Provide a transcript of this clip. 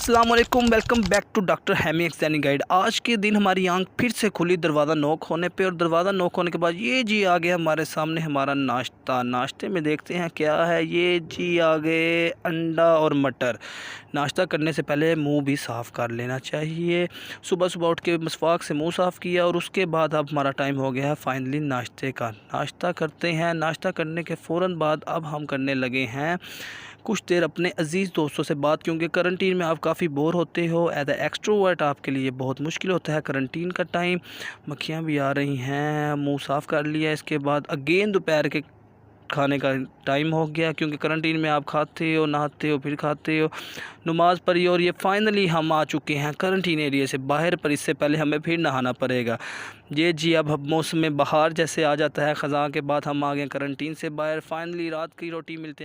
अस्सलाम वालेकुम, welcome back to doctor हैमी एक्सैनी गाइड। आज के दिन हमारी आंख फिर से खुली दरवाज़ा नॉक होने पे, और दरवाज़ा नॉक होने के बाद ये जी आ गया हमारे सामने हमारा नाश्ता। नाश्ते में देखते हैं क्या है। ये जी आ गए अंडा और मटर। नाश्ता करने से पहले मुंह भी साफ़ कर लेना चाहिए। सुबह सुबह उठ के मसवाक से मुंह साफ़ किया, और उसके बाद अब हमारा टाइम हो गया है फाइनली नाश्ते का। नाश्ता करते हैं। नाश्ता करने के फ़ौरन बाद अब हम करने लगे हैं कुछ देर अपने अज़ीज़ दोस्तों से बात, क्योंकि करंटीन में आप काफ़ी बोर होते हो। एज ए एक्सट्रोवर्ट आपके लिए बहुत मुश्किल होता है करंटीन का टाइम। मक्खियाँ भी आ रही हैं। मुंह साफ़ कर लिया। इसके बाद अगेन दोपहर के खाने का टाइम हो गया, क्योंकि करंटीन में आप खाते हो, नहाते हो, फिर खाते हो। नमाज़ पढ़ी, और ये फाइनली हम आ चुके हैं करंटीन एरिया से बाहर, पर इससे पहले हमें फिर नहाना पड़ेगा। ये जी अब मौसम में बाहर जैसे आ जाता है ख़ज़ां के बाद, हम आ गए करंटीन से बाहर। फाइनली रात की रोटी मिलते हैं।